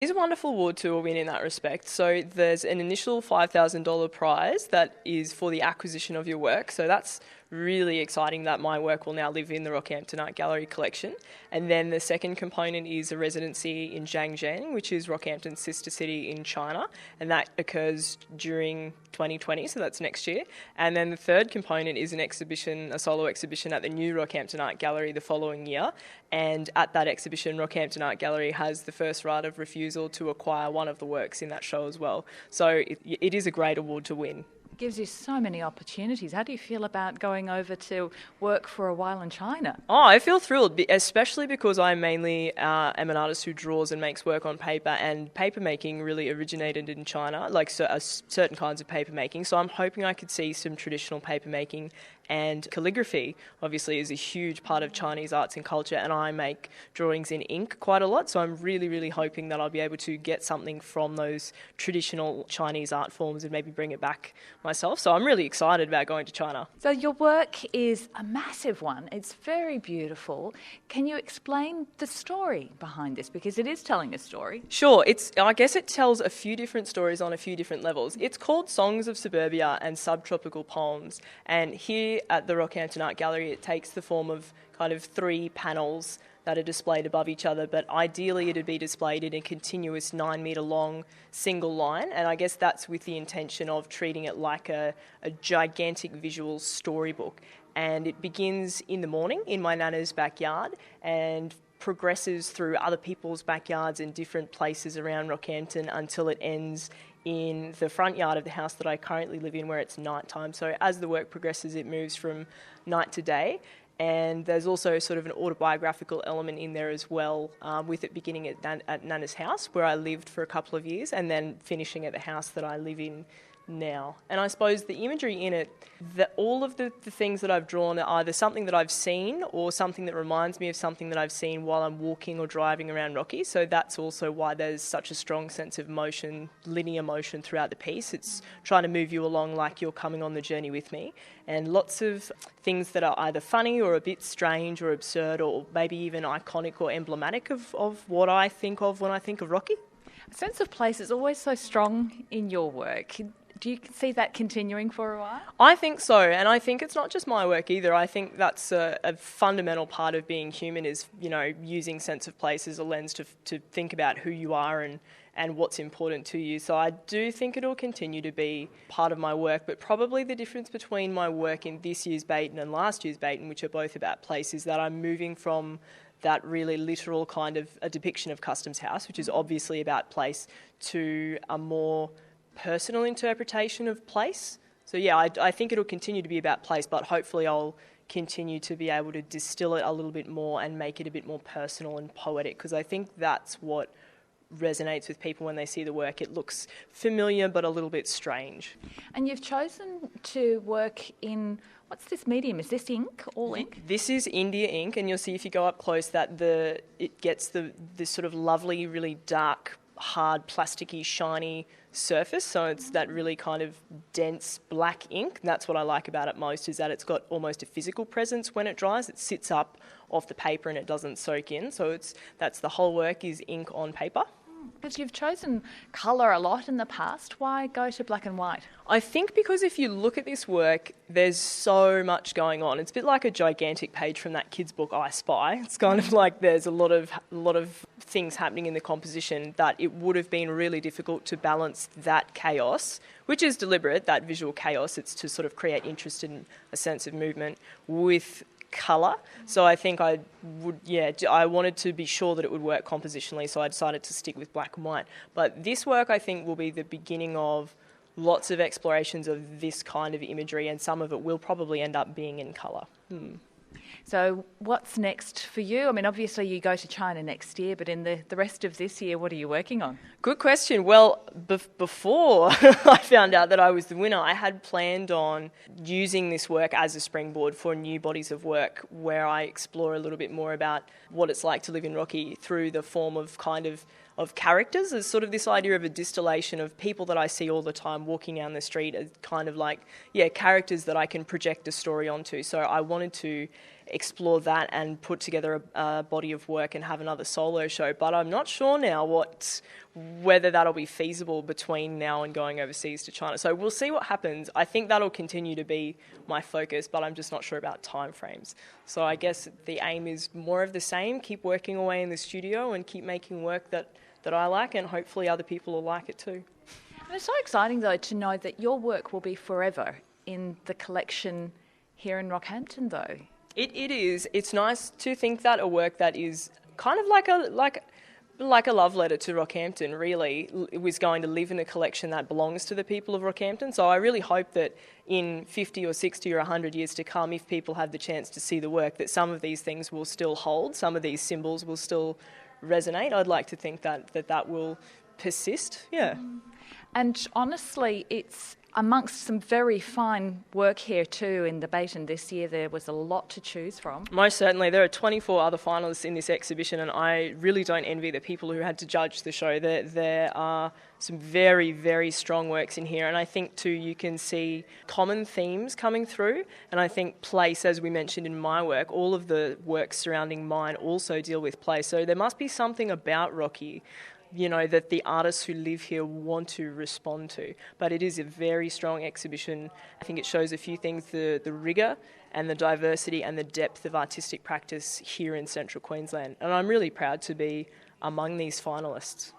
It's a wonderful award to win in that respect. So there's an initial $5,000 prize that is for the acquisition of your work. So that's really exciting that my work will now live in the Rockhampton Art Gallery collection. And then the second component is a residency in Zhangjiang, which is Rockhampton's sister city in China. And that occurs during 2020, so that's next year. And then the third component is an exhibition, a solo exhibition at the new Rockhampton Art Gallery the following year. And at that exhibition, Rockhampton Art Gallery has the first right of refusal to acquire one of the works in that show as well. So it is a great award to win. Gives you so many opportunities. How do you feel about going over to work for a while in China? Oh, I feel thrilled, especially because I mainly am an artist who draws and makes work on paper, and paper making really originated in China, like certain kinds of paper making. So I'm hoping I could see some traditional paper making, and calligraphy obviously is a huge part of Chinese arts and culture, and I make drawings in ink quite a lot, so I'm really, really hoping that I'll be able to get something from those traditional Chinese art forms and maybe bring it back myself. So I'm really excited about going to China. So your work is a massive one. It's very beautiful. Can you explain the story behind this? Because it is telling a story. Sure. I guess it tells a few different stories on a few different levels. It's called Songs of Suburbia and Subtropical Poems, and here at the Rockhampton Art Gallery it takes the form of kind of 3 panels that are displayed above each other, but ideally it'd be displayed in a continuous 9-metre long single line, and I guess that's with the intention of treating it like a gigantic visual storybook. And it begins in the morning in my nana's backyard and progresses through other people's backyards in different places around Rockhampton until it ends in the front yard of the house that I currently live in, where it's nighttime. So as the work progresses, it moves from night to day. And there's also sort of an autobiographical element in there as well, with it beginning at Nana's house, where I lived for a couple of years, and then finishing at the house that I live in now. And I suppose the imagery in it, all of the things that I've drawn are either something that I've seen or something that reminds me of something that I've seen while I'm walking or driving around Rocky. So that's also why there's such a strong sense of motion, linear motion throughout the piece. It's trying to move you along like you're coming on the journey with me. And lots of things that are either funny or a bit strange or absurd or maybe even iconic or emblematic of what I think of when I think of Rocky. A sense of place is always so strong in your work. Do you see that continuing for a while? I think so, and I think it's not just my work either. I think that's a fundamental part of being human is, using sense of place as a lens to think about who you are and what's important to you. So I do think it'll continue to be part of my work, but probably the difference between my work in this year's Bayton and last year's Bayton, which are both about place, is that I'm moving from that really literal kind of a depiction of Customs House, which is obviously about place, to a more personal interpretation of place. So yeah, I think it'll continue to be about place, but hopefully I'll continue to be able to distill it a little bit more and make it a bit more personal and poetic, because I think that's what resonates with people when they see the work. It looks familiar but a little bit strange. And you've chosen to work in, what's this medium? Is this ink, all ink? This is India ink, and you'll see if you go up close that it gets this sort of lovely, really dark, hard, plasticky, shiny surface. So it's that really kind of dense black ink. And that's what I like about it most, is that it's got almost a physical presence when it dries. It sits up off the paper and it doesn't soak in. So that's the whole work is ink on paper. Because you've chosen colour a lot in the past. Why go to black and white? I think because if you look at this work, there's so much going on. It's a bit like a gigantic page from that kid's book, I Spy. It's kind of like there's a lot of things happening in the composition that it would have been really difficult to balance that chaos, which is deliberate, that visual chaos. It's to sort of create interest and a sense of movement with colour. So I think I wanted to be sure that it would work compositionally, so I decided to stick with black and white. But this work, I think, will be the beginning of lots of explorations of this kind of imagery, and some of it will probably end up being in colour. So what's next for you? I mean, obviously you go to China next year, but in the rest of this year, what are you working on? Good question. Well, before I found out that I was the winner, I had planned on using this work as a springboard for new bodies of work where I explore a little bit more about what it's like to live in Rocky through the form of of characters. There's sort of this idea of a distillation of people that I see all the time walking down the street as kind of like, characters that I can project a story onto. So I wanted to explore that and put together a body of work and have another solo show. But I'm not sure now what whether that'll be feasible between now and going overseas to China. So we'll see what happens. I think that'll continue to be my focus, but I'm just not sure about timeframes. So I guess the aim is more of the same, keep working away in the studio and keep making work that I like, and hopefully other people will like it too. And it's so exciting, though, to know that your work will be forever in the collection here in Rockhampton, though. It is. It's nice to think that a work that is kind of like a love letter to Rockhampton, really, was going to live in a collection that belongs to the people of Rockhampton. So I really hope that in 50 or 60 or 100 years to come, if people have the chance to see the work, that some of these things will still hold, some of these symbols will still resonate. I'd like to think that will persist, yeah. And honestly, it's amongst some very fine work here too in the Bayton this year. There was a lot to choose from. Most certainly. There are 24 other finalists in this exhibition, and I really don't envy the people who had to judge the show. There are some very, very strong works in here, and I think too you can see common themes coming through, and I think place, as we mentioned in my work, all of the works surrounding mine also deal with place. So there must be something about Rocky, you know, that the artists who live here want to respond to. But it is a very strong exhibition. I think it shows a few things, the rigour and the diversity and the depth of artistic practice here in Central Queensland. And I'm really proud to be among these finalists.